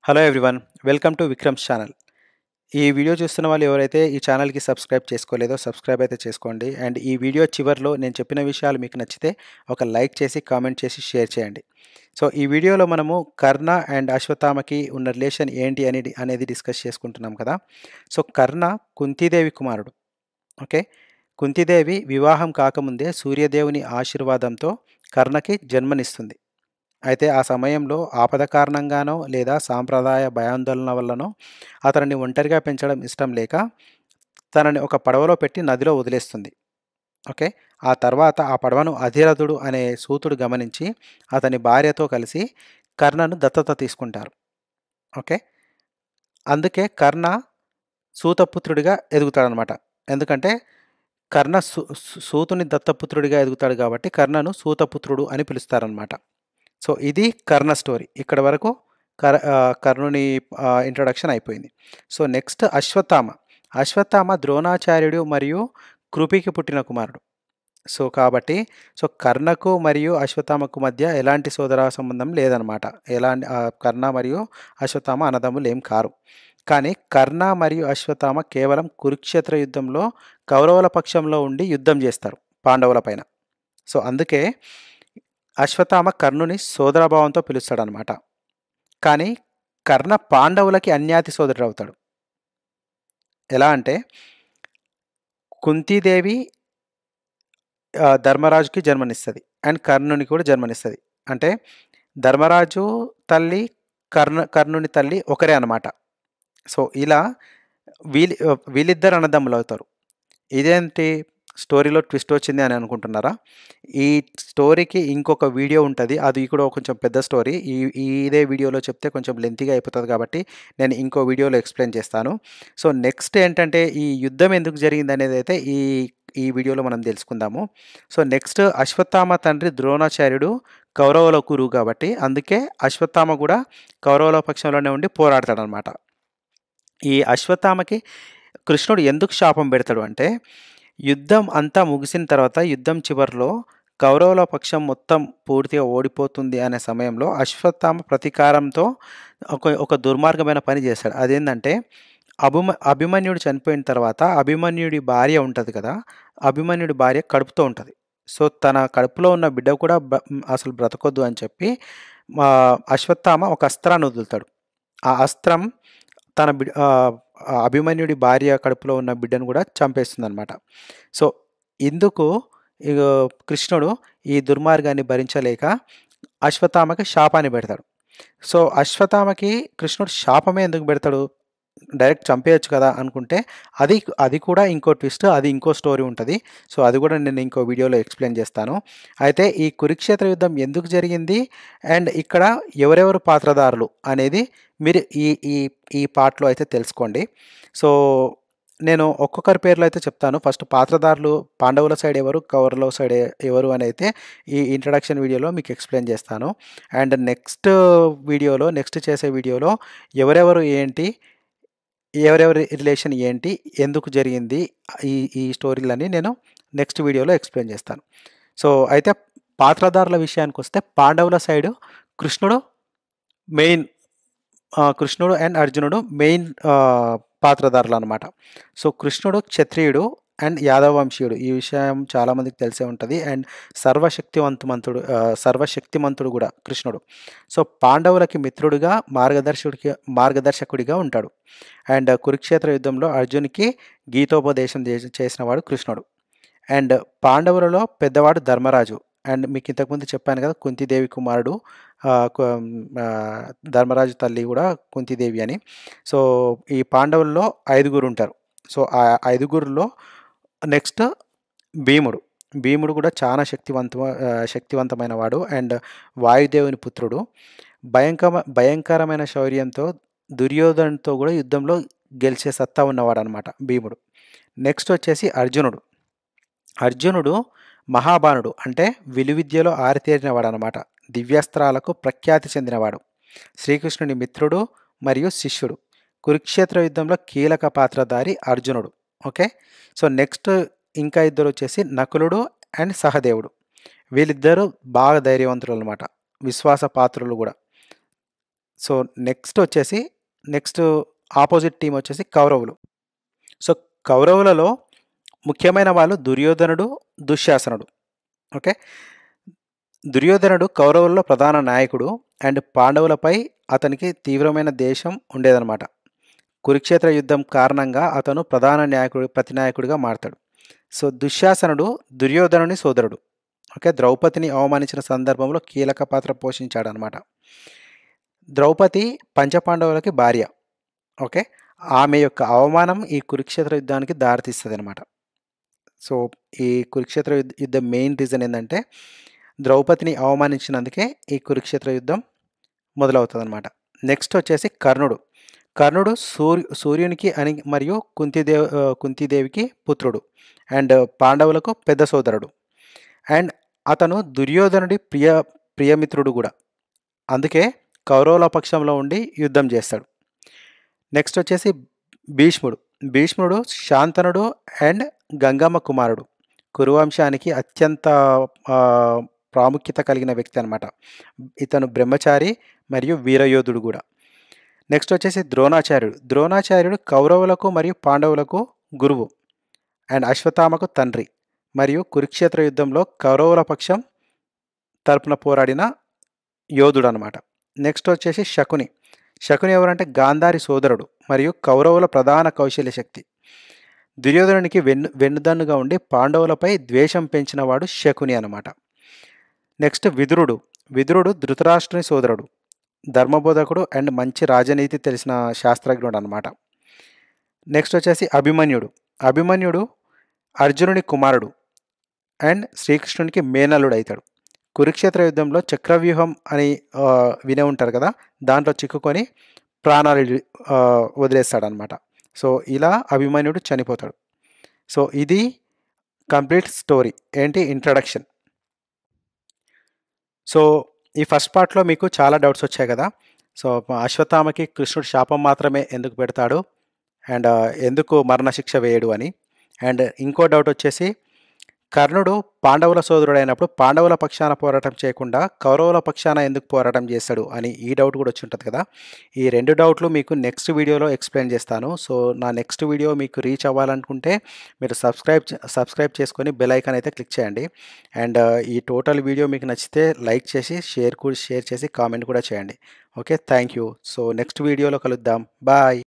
Hello everyone, welcome to Vikram's channel. ఈ video చూస్తున్న వాళ్ళు ఎవరైతే ఈ ఛానల్‌కి సబ్స్క్రైబ్ చేసుకోలేదో సబ్స్క్రైబ్ అయితే చేసుకోండి. అండ్ ఈ వీడియో చివర్లో నేను చెప్పిన విషయాలు మీకు నచ్చితే ఒక లైక్ చేసి, కామెంట్ చేసి, షేర్ చేయండి. సో, ఈ వీడియోలో మనము కర్ణ అండ్ అశ్వత్థామకి ఉన్న రిలేషన్ ఏంటి అనేది డిస్కస్ చేసుకుంటున్నాం కదా! సో, కర్ణ కుంతీదేవి కుమారుడు. ఓకే. కుంతీదేవి వివాహం కాకముందే సూర్యదేవుని ఆశీర్వాదంతో కర్ణకి జన్మనిస్తుంది. అయితే ఆ సమయంలో ఆపద కారణంగానో లేదా సాంప్రదాయ భయాందోళన వల్లనో అతనిని ఒంటరిగా పెంచడం ఇష్టం లేక తనని ఒక పడవలో పెట్టి నదిలో వదిలేస్తుంది. ఓకే. ఆ తర్వాత ఆ పడవను అధిరథుడు అనే సూతుడు గమనించి అతని భార్యతో కలిసి కర్ణను దత్తత తీసుకుంటారు. ఓకే. అందుకే కర్ణ సూతపుత్రుడిగా ఎదుగుతాడనమాట. ఎందుకంటే కర్ణ సూతుని దత్తపుత్రుడిగా ఎదుగుతాడు కాబట్టి కర్ణను సూతపుత్రుడు అని పిలుస్తారనమాట. సో, ఇది కర్ణ స్టోరీ. ఇక్కడి వరకు కర్ణుని ఇంట్రొడక్షన్ అయిపోయింది. So, next Ashwatthama. అశ్వత్థామ ద్రోణాచార్యుడు మరియు కృపికి పుట్టిన కుమారుడు. సో, కాబట్టి కర్ణకు మరియు అశ్వత్థామకు మధ్య ఎలాంటి సోదర సంబంధం లేదనమాట. కర్ణ మరియు అశ్వత్థామ అన్నదమ్ములేం కారు. కానీ కర్ణ మరియు అశ్వత్థామ కేవలం కురుక్షేత్ర యుద్ధంలో కౌరవుల పక్షంలో ఉండి యుద్ధం చేస్తారు పాండవుల పైన. సో, అందుకే అశ్వత్థామ కర్ణుని సోదరభావంతో పిలుస్తాడనమాట. కానీ కర్ణ పాండవులకి అన్యాతి సోదరుడవుతాడు. ఎలా అంటే కుంతీదేవి ధర్మరాజుకి జన్మనిస్తది. అండ్ కర్ణునికి కూడా జన్మనిస్తది. అంటే ధర్మరాజు తల్లి, కర్ణుని తల్లి ఒకరే అనమాట. సో, ఇలా వీళ్ళిద్దరు అన్నదమ్ములవుతారు. ఇదేంటి స్టోరీలో ట్విస్ట్ వచ్చింది అని అనుకుంటున్నారా? ఈ స్టోరీకి ఇంకొక వీడియో ఉంటది. అది కూడా కొంచెం పెద్ద స్టోరీ. ఇదే వీడియోలో చెప్తే కొంచెం లెంతీగా అయిపోతది కాబట్టి నేను ఇంకో వీడియోలో ఎక్స్‌ప్లెయిన్ చేస్తాను. సో, నెక్స్ట్ ఏంటంటే ఈ యుద్ధం ఎందుకు జరిగిందనేదైతే ఈ వీడియోలో మనం తెలుసుకుందాము. సో, నెక్స్ట్ అశ్వత్థామ తండ్రి ద్రోణాచార్యుడు కౌరవుల గురువు కాబట్టి అందుకే అశ్వత్థామ కూడా కౌరవుల పక్షంలోనే ఉండి పోరాడతాడనమాట. ఈ అశ్వత్థామకి కృష్ణుడు ఎందుకు శాపం పెడతాడు అంటే, యుద్ధం అంతా ముగిసిన తర్వాత యుద్ధం చివర్లో కౌరవుల పక్షం మొత్తం పూర్తిగా ఓడిపోతుంది అనే సమయంలో అశ్వత్థామ ప్రతీకారంతో ఒక దుర్మార్గమైన పని చేస్తాడు. అదేంటంటే అభిమన్యుడు చనిపోయిన తర్వాత అభిమన్యుడి భార్య ఉంటది కదా! అభిమన్యుడి భార్య కడుపుతో ఉంటది. సో, తన కడుపులో ఉన్న బిడ్డ కూడా అసలు బ్రతకొద్దు అని చెప్పి అశ్వత్థామ ఒక అస్త్రాన్ని వదులుతాడు. ఆ అస్త్రం తన అభిమన్యుడి భార్య కడుపులో ఉన్న బిడ్డను కూడా చంపేస్తుందనమాట. సో, ఇందుకు కృష్ణుడు ఈ దుర్మార్గాన్ని భరించలేక అశ్వత్థామకి శాపాన్ని పెడతాడు. సో, అశ్వత్థామకి కృష్ణుడు శాపమే ఎందుకు పెడతాడు? డైరెక్ట్ చంపేయొచ్చు కదా అనుకుంటే అది కూడా ఇంకో ట్విస్ట్, అది ఇంకో స్టోరీ ఉంటది. సో, అది కూడా నేను ఇంకో వీడియోలో ఎక్స్‌ప్లెయిన్ చేస్తాను. అయితే ఈ కురుక్షేత్ర యుద్ధం ఎందుకు జరిగింది? అండ్ ఇక్కడ ఎవరెవరు పాత్రధారులు అనేది మీరు ఈ ఈ ఈ పార్ట్‌లో అయితే తెలుసుకోండి. సో, నేను ఒక్కొక్కరి పేర్లు అయితే చెప్తాను. ఫస్ట్ పాత్రధారులు పాండవుల సైడ్ ఎవరు? కౌరవుల సైడ్ ఎవరు అని అయితే ఈ ఇంట్రడక్షన్ వీడియోలో మీకు ఎక్స్‌ప్లెయిన్ చేస్తాను. అండ్ నెక్స్ట్ చేసే వీడియోలో ఎవరెవరు ఏంటి? ఎవరెవరి రిలేషన్ ఏంటి? ఎందుకు జరిగింది? ఈ స్టోరీలన్నీ నేను నెక్స్ట్ వీడియోలో ఎక్స్‌ప్లెయిన్ చేస్తాను. సో, అయితే పాత్రధారుల విషయానికొస్తే పాండవుల సైడు కృష్ణుడు మెయిన్ కృష్ణుడు అండ్ అర్జునుడు మెయిన్ పాత్రధారులనమాట. సో, కృష్ణుడు క్షత్రియుడు అండ్ యాదవ వంశీయుడు. ఈ విషయం చాలామందికి తెలిసే ఉంటది. అండ్ సర్వశక్తిమంతుడు కూడా కృష్ణుడు. సో, పాండవులకి మిత్రుడుగా, మార్గదర్శకుడిగా ఉంటాడు. అండ్ కురుక్షేత్ర యుద్ధంలో అర్జున్‌కి గీతోపదేశం చేసినవాడు కృష్ణుడు. అండ్ పాండవులలో పెద్దవాడు ధర్మరాజు. అండ్ మీకు ఇంతకుముందు చెప్పాను కదా! కుంతీదేవి కుమారుడు ధర్మరాజు తల్లి కూడా కుంతీదేవి అని. సో, ఈ పాండవుల్లో 5 ఉంటారు. సో, ఆ 5లో నెక్స్ట్ భీముడు. భీముడు కూడా చాలా శక్తివంతమైన వాడు అండ్ వాయుదేవుని పుత్రుడు. భయంకరమైన శౌర్యంతో దుర్యోధనుడితో కూడా యుద్ధంలో గెలిచే సత్తా ఉన్నవాడనమాట భీముడు. నెక్స్ట్ వచ్చేసి అర్జునుడు. అర్జునుడు మహాబాణుడు. అంటే విలువిద్యలో ఆరితేరినవాడనమాట. దివ్యాస్త్రాలకు ప్రఖ్యాతి చెందినవాడు. శ్రీకృష్ణుని మిత్రుడు మరియు శిష్యుడు. కురుక్షేత్ర యుద్ధంలో కీలక పాత్రధారి అర్జునుడు. ఓకే. సో, నెక్స్ట్ ఇంకా ఇద్దరు వచ్చేసి నకులుడు అండ్ సహదేవుడు. వీళ్ళిద్దరూ బాగా ధైర్యవంతులు అనమాట. విశ్వాస పాత్రులు కూడా. సో నెక్స్ట్ ఆపోజిట్ టీం వచ్చేసి కౌరవులు. సో కౌరవులలో ముఖ్యమైన వాళ్ళు దుర్యోధనుడు, దుశ్శాసనుడు. ఓకే. దుర్యోధనుడు కౌరవుల్లో ప్రధాన నాయకుడు అండ్ పాండవులపై అతనికి తీవ్రమైన ద్వేషం ఉండేదన్నమాట. కురుక్షేత్ర యుద్ధం కారణంగా అతను ప్రతినాయకుడిగా మారతాడు. సో దుశ్శాసనుడు దుర్యోధనుని సోదరుడు. ఓకే. ద్రౌపదిని అవమానించిన సందర్భంలో కీలక పాత్ర పోషించాడనమాట. ద్రౌపది పంచపాండవులకి భార్య. ఓకే. ఆమె యొక్క అవమానం ఈ కురుక్షేత్ర యుద్ధానికి దారితీస్తదనమాట. సో ఈ కురుక్షేత్ర యుద్ధం మెయిన్ రీజన్ ఏందంటే ద్రౌపదిని అవమానించినందుకే ఈ కురుక్షేత్ర యుద్ధం మొదలవుతదనమాట. నెక్స్ట్ వచ్చేసి కర్ణుడు. కర్ణుడు సూర్యునికి మరియు కుంతీదేవికి పుత్రుడు అండ్ పాండవులకు పెద్ద సోదరుడు. అండ్ అతను దుర్యోధనుడి ప్రియమిత్రుడు కూడా. అందుకే కౌరవుల పక్షంలో ఉండి యుద్ధం చేస్తాడు. నెక్స్ట్ వచ్చేసి భీష్ముడు. భీష్ముడు శాంతనుడు అండ్ గంగమ్మ కుమారుడు. కురువంశానికి అత్యంత ప్రాముఖ్యత కలిగిన వ్యక్తి అనమాట. ఇతను బ్రహ్మచారి మరియు వీరయోధుడు కూడా. నెక్స్ట్ వచ్చేసి ద్రోణాచార్యుడు. ద్రోణాచార్యుడు కౌరవులకు మరియు పాండవులకు గురువు అండ్ అశ్వత్థామకు తండ్రి మరియు కురుక్షేత్ర యుద్ధంలో కౌరవుల పక్షం తరపున పోరాడిన యోధుడు అనమాట. నెక్స్ట్ వచ్చేసి శకుని. శకుని ఎవరంటే గాంధారి సోదరుడు మరియు కౌరవుల ప్రధాన కౌశల్య శక్తి. దుర్యోధనునికి వెన్నుదన్నుగా ఉండి పాండవులపై ద్వేషం పెంచినవాడు శకుని అనమాట. నెక్స్ట్ విదురుడు. విదురుడు ధృతరాష్ట్రుని సోదరుడు, ధర్మబోధకుడు అండ్ మంచి రాజనీతి తెలిసిన శాస్త్రజ్ఞుడు అనమాట. నెక్స్ట్ వచ్చేసి అభిమన్యుడు. అభిమన్యుడు అర్జునుని కుమారుడు అండ్ శ్రీకృష్ణునికి మేనల్లుడు అవుతాడు. కురుక్షేత్ర యుద్ధంలో చక్రవ్యూహం అని వినే ఉంటారు కదా, దాంట్లో చిక్కుకొని ప్రాణాలు వదిలేస్తాడనమాట. సో ఇలా అభిమన్యుడు చనిపోతాడు. సో ఇది కంప్లీట్ స్టోరీ. ఏంటి ఇంట్రడక్షన్. సో ఈ ఫస్ట్ పార్ట్లో మీకు చాలా డౌట్స్ వచ్చాయి కదా. సో అశ్వత్థామకి కృష్ణుడు శాపం మాత్రమే ఎందుకు పెడతాడు అండ్ ఎందుకు మరణశిక్ష వేయడు అని. అండ్ ఇంకో డౌట్ వచ్చేసి కర్ణుడు పాండవుల సోదరుడైనప్పుడు పాండవుల పక్షాన పోరాటం చేయకుండా కౌరవుల పక్షాన ఎందుకు పోరాటం చేస్తాడు అని ఈ డౌట్ కూడా వచ్చి ఉంటుంది కదా. ఈ రెండు డౌట్లు మీకు నెక్స్ట్ వీడియోలో ఎక్స్ప్లెయిన్ చేస్తాను. సో నా నెక్స్ట్ వీడియో మీకు రీచ్ అవ్వాలనుకుంటే మీరు సబ్స్క్రైబ్ చేసుకొని బెల్ ఐకాన్ అయితే క్లిక్ చేయండి. అండ్ ఈ టోటల్ వీడియో మీకు నచ్చితే లైక్ చేసి షేర్ చేసి కామెంట్ కూడా చేయండి. Okay, thank you. So next వీడియోలో కలుద్దాం. బాయ్.